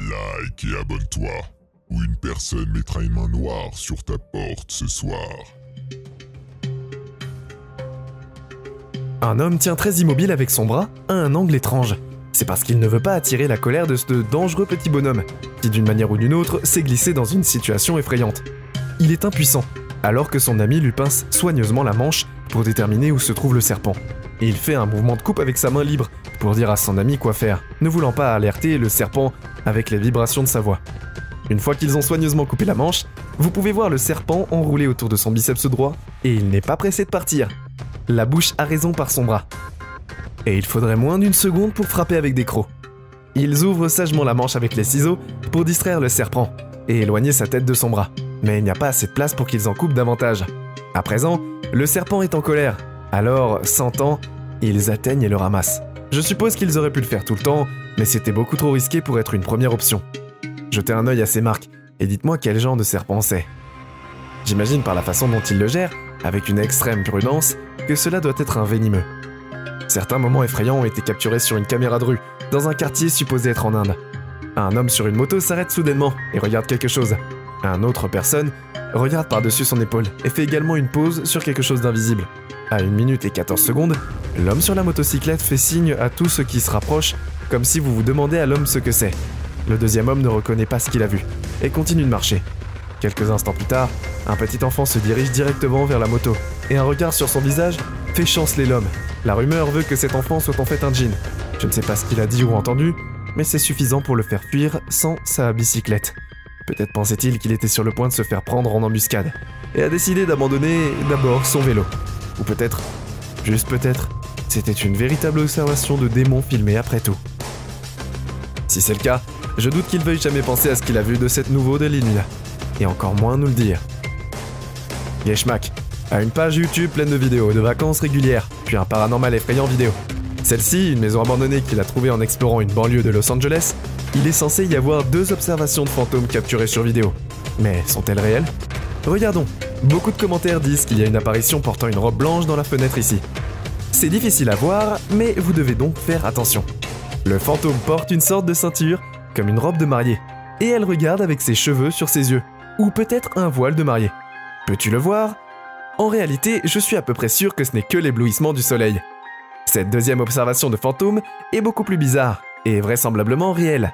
like et abonne-toi, ou une personne mettra une main noire sur ta porte ce soir. Un homme tient très immobile avec son bras à un angle étrange. C'est parce qu'il ne veut pas attirer la colère de ce dangereux petit bonhomme, qui d'une manière ou d'une autre s'est glissé dans une situation effrayante. Il est impuissant, alors que son ami lui pince soigneusement la manche pour déterminer où se trouve le serpent. Et il fait un mouvement de coupe avec sa main libre pour dire à son ami quoi faire, ne voulant pas alerter le serpent avec les vibrations de sa voix. Une fois qu'ils ont soigneusement coupé la manche, vous pouvez voir le serpent enroulé autour de son biceps droit, et il n'est pas pressé de partir. La bouche a raison par son bras. Et il faudrait moins d'une seconde pour frapper avec des crocs. Ils ouvrent sagement la manche avec les ciseaux pour distraire le serpent et éloigner sa tête de son bras. Mais il n'y a pas assez de place pour qu'ils en coupent davantage. À présent, le serpent est en colère. Alors, sentant, ils atteignent et le ramassent. Je suppose qu'ils auraient pu le faire tout le temps, mais c'était beaucoup trop risqué pour être une première option. Jetez un œil à ces marques et dites-moi quel genre de serpent c'est. J'imagine par la façon dont il le gère, avec une extrême prudence, que cela doit être un venimeux. Certains moments effrayants ont été capturés sur une caméra de rue, dans un quartier supposé être en Inde. Un homme sur une moto s'arrête soudainement et regarde quelque chose. Un autre personne regarde par-dessus son épaule et fait également une pause sur quelque chose d'invisible. À 1 minute et 14 secondes, l'homme sur la motocyclette fait signe à tous ceux qui se rapprochent, comme si vous vous demandez à l'homme ce que c'est. Le deuxième homme ne reconnaît pas ce qu'il a vu et continue de marcher. Quelques instants plus tard, un petit enfant se dirige directement vers la moto et un regard sur son visage fait chanceler l'homme. La rumeur veut que cet enfant soit en fait un djinn. Je ne sais pas ce qu'il a dit ou entendu, mais c'est suffisant pour le faire fuir sans sa bicyclette. Peut-être pensait-il qu'il était sur le point de se faire prendre en embuscade et a décidé d'abandonner d'abord son vélo. Ou peut-être, juste peut-être, c'était une véritable observation de démon filmée après tout. Si c'est le cas, je doute qu'il veuille jamais penser à ce qu'il a vu de cette nouveau de l'île, et encore moins nous le dire. Yeshmak a une page YouTube pleine de vidéos de vacances régulières, puis un paranormal effrayant vidéo. Celle-ci, une maison abandonnée qu'il a trouvée en explorant une banlieue de Los Angeles, il est censé y avoir 2 observations de fantômes capturées sur vidéo. Mais sont-elles réelles? Regardons, beaucoup de commentaires disent qu'il y a une apparition portant une robe blanche dans la fenêtre ici. C'est difficile à voir, mais vous devez donc faire attention. Le fantôme porte une sorte de ceinture, comme une robe de mariée, et elle regarde avec ses cheveux sur ses yeux, ou peut-être un voile de mariée. Peux-tu le voir? En réalité, je suis à peu près sûr que ce n'est que l'éblouissement du soleil. Cette deuxième observation de fantôme est beaucoup plus bizarre, et vraisemblablement réelle.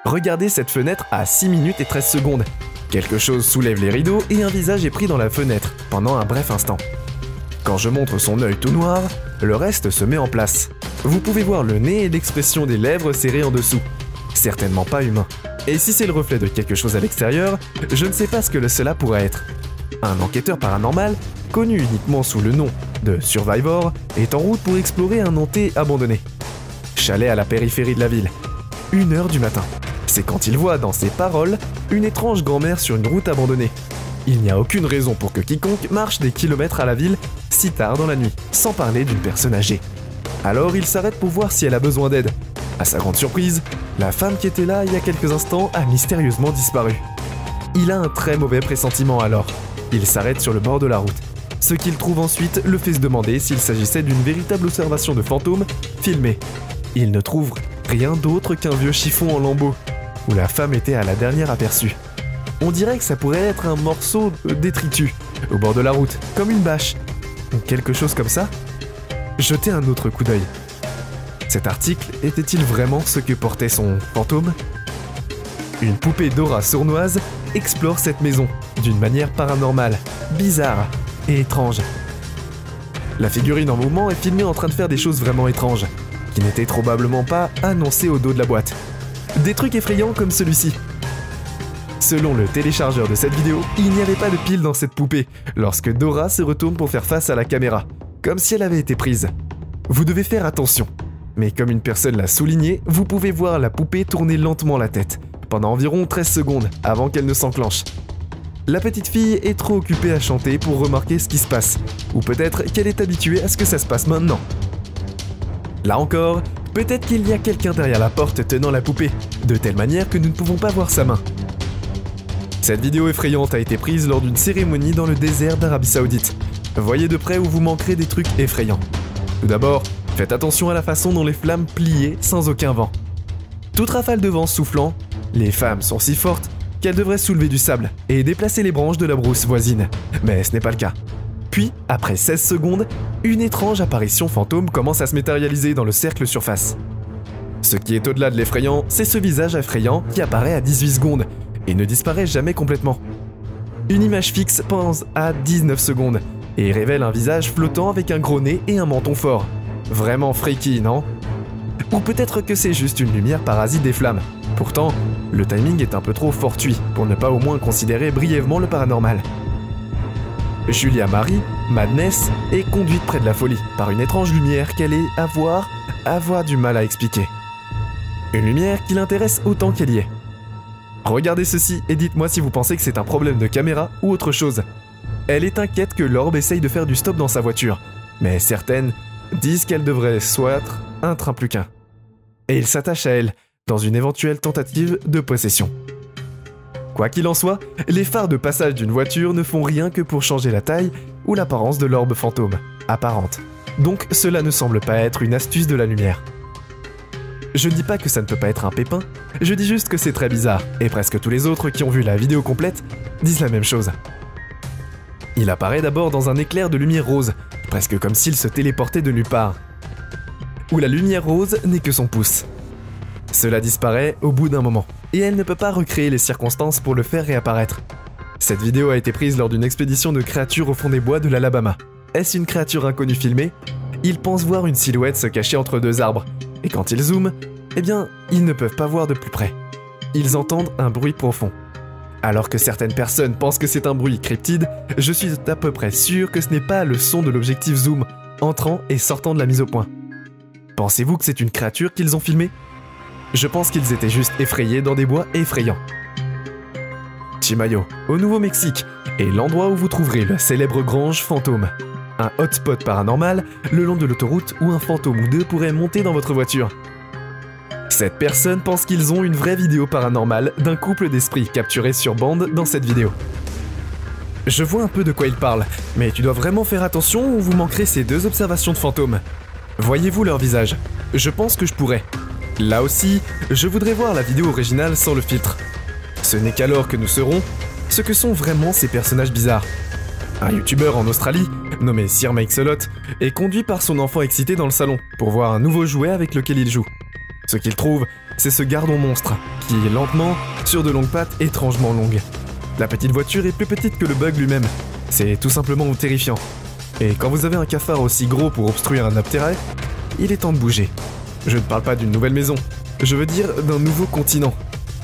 Regardez cette fenêtre à 6 minutes et 13 secondes. Quelque chose soulève les rideaux et un visage est pris dans la fenêtre, pendant un bref instant. Quand je montre son œil tout noir, le reste se met en place. Vous pouvez voir le nez et l'expression des lèvres serrées en dessous. Certainement pas humain. Et si c'est le reflet de quelque chose à l'extérieur, je ne sais pas ce que cela pourrait être. Un enquêteur paranormal, connu uniquement sous le nom de Survivor, est en route pour explorer un hanté abandonné. Chalet à la périphérie de la ville. 1h du matin. C'est quand il voit dans ses paroles une étrange grand-mère sur une route abandonnée. Il n'y a aucune raison pour que quiconque marche des kilomètres à la ville si tard dans la nuit, sans parler d'une personne âgée. Alors il s'arrête pour voir si elle a besoin d'aide. À sa grande surprise, la femme qui était là il y a quelques instants a mystérieusement disparu. Il a un très mauvais pressentiment alors. Il s'arrête sur le bord de la route. Ce qu'il trouve ensuite le fait se demander s'il s'agissait d'une véritable observation de fantôme filmée. Il ne trouve rien d'autre qu'un vieux chiffon en lambeaux, où la femme était à la dernière aperçue. On dirait que ça pourrait être un morceau de détritus, au bord de la route, comme une bâche, ou quelque chose comme ça. Jetez un autre coup d'œil. Cet article était-il vraiment ce que portait son fantôme? Une poupée Dora sournoise explore cette maison, d'une manière paranormale, bizarre et étrange. La figurine en mouvement est filmée en train de faire des choses vraiment étranges, qui n'étaient probablement pas annoncées au dos de la boîte. Des trucs effrayants comme celui-ci. Selon le téléchargeur de cette vidéo, il n'y avait pas de pile dans cette poupée lorsque Dora se retourne pour faire face à la caméra, comme si elle avait été prise. Vous devez faire attention. Mais comme une personne l'a souligné, vous pouvez voir la poupée tourner lentement la tête, pendant environ 13 secondes avant qu'elle ne s'enclenche. La petite fille est trop occupée à chanter pour remarquer ce qui se passe, ou peut-être qu'elle est habituée à ce que ça se passe maintenant. Là encore, peut-être qu'il y a quelqu'un derrière la porte tenant la poupée, de telle manière que nous ne pouvons pas voir sa main. Cette vidéo effrayante a été prise lors d'une cérémonie dans le désert d'Arabie Saoudite. Voyez de près où vous manquerez des trucs effrayants. Tout d'abord, faites attention à la façon dont les flammes pliaient sans aucun vent. Toute rafale de vent soufflant Les femmes sont si fortes qu'elles devraient soulever du sable et déplacer les branches de la brousse voisine, mais ce n'est pas le cas. Puis, après 16 secondes, une étrange apparition fantôme commence à se matérialiser dans le cercle surface. Ce qui est au-delà de l'effrayant, c'est ce visage effrayant qui apparaît à 18 secondes et ne disparaît jamais complètement. Une image fixe pense à 19 secondes et révèle un visage flottant avec un gros nez et un menton fort. Vraiment freaky, non? Ou peut-être que c'est juste une lumière parasite des flammes. Pourtant, le timing est un peu trop fortuit pour ne pas au moins considérer brièvement le paranormal. Julia Marie, Madness, est conduite près de la folie par une étrange lumière qu'elle est avoir du mal à expliquer. Une lumière qui l'intéresse autant qu'elle y est. Regardez ceci et dites-moi si vous pensez que c'est un problème de caméra ou autre chose. Elle est inquiète que l'orbe essaye de faire du stop dans sa voiture, mais certaines disent qu'elle devrait soit être un train plus qu'un. Et il s'attache à elle dans une éventuelle tentative de possession. Quoi qu'il en soit, les phares de passage d'une voiture ne font rien que pour changer la taille ou l'apparence de l'orbe fantôme, apparente. Donc cela ne semble pas être une astuce de la lumière. Je ne dis pas que ça ne peut pas être un pépin, je dis juste que c'est très bizarre, et presque tous les autres qui ont vu la vidéo complète disent la même chose. Il apparaît d'abord dans un éclair de lumière rose, presque comme s'il se téléportait de nulle part. Où la lumière rose n'est que son pouce. Cela disparaît au bout d'un moment, et elle ne peut pas recréer les circonstances pour le faire réapparaître. Cette vidéo a été prise lors d'une expédition de créatures au fond des bois de l'Alabama. Est-ce une créature inconnue filmée? Ils pensent voir une silhouette se cacher entre deux arbres, et quand ils zooment, eh bien, ils ne peuvent pas voir de plus près. Ils entendent un bruit profond. Alors que certaines personnes pensent que c'est un bruit cryptide, je suis à peu près sûr que ce n'est pas le son de l'objectif zoom entrant et sortant de la mise au point. Pensez-vous que c'est une créature qu'ils ont filmée? Je pense qu'ils étaient juste effrayés dans des bois effrayants. Chimayo, au Nouveau-Mexique, est l'endroit où vous trouverez la célèbre grange fantôme. Un hotspot paranormal le long de l'autoroute où un fantôme ou deux pourrait monter dans votre voiture. Cette personne pense qu'ils ont une vraie vidéo paranormale d'un couple d'esprits capturé sur bande dans cette vidéo. Je vois un peu de quoi il parle, mais tu dois vraiment faire attention ou vous manquerez ces deux observations de fantômes. Voyez-vous leur visage? Je pense que je pourrais. Là aussi, je voudrais voir la vidéo originale sans le filtre. Ce n'est qu'alors que nous saurons ce que sont vraiment ces personnages bizarres. Un youtubeur en Australie, nommé Sir Mike-Solot, est conduit par son enfant excité dans le salon pour voir un nouveau jouet avec lequel il joue. Ce qu'il trouve, c'est ce gardon monstre, qui est lentement sur de longues pattes étrangement longues. La petite voiture est plus petite que le bug lui-même. C'est tout simplement terrifiant. Et quand vous avez un cafard aussi gros pour obstruer un obtéré, il est temps de bouger. Je ne parle pas d'une nouvelle maison, je veux dire d'un nouveau continent.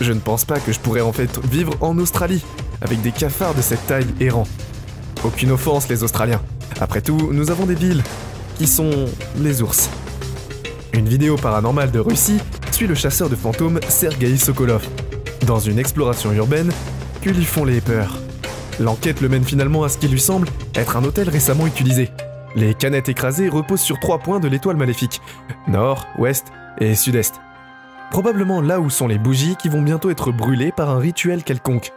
Je ne pense pas que je pourrais en fait vivre en Australie, avec des cafards de cette taille errant. Aucune offense les Australiens. Après tout, nous avons des villes, qui sont les ours. Une vidéo paranormale de Russie suit le chasseur de fantômes Sergueï Sokolov, dans une exploration urbaine que lui font les peurs. L'enquête le mène finalement à ce qui lui semble être un hôtel récemment utilisé. Les canettes écrasées reposent sur 3 points de l'étoile maléfique, nord, ouest et sud-est. Probablement là où sont les bougies qui vont bientôt être brûlées par un rituel quelconque.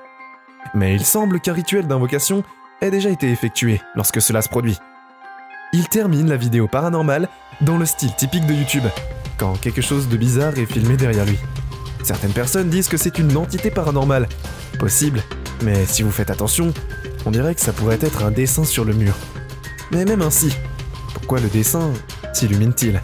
Mais il semble qu'un rituel d'invocation ait déjà été effectué lorsque cela se produit. Il termine la vidéo paranormale dans le style typique de YouTube, quand quelque chose de bizarre est filmé derrière lui. Certaines personnes disent que c'est une entité paranormale. Possible, mais si vous faites attention, on dirait que ça pourrait être un dessin sur le mur. Mais même ainsi, pourquoi le dessin s'illumine-t-il ?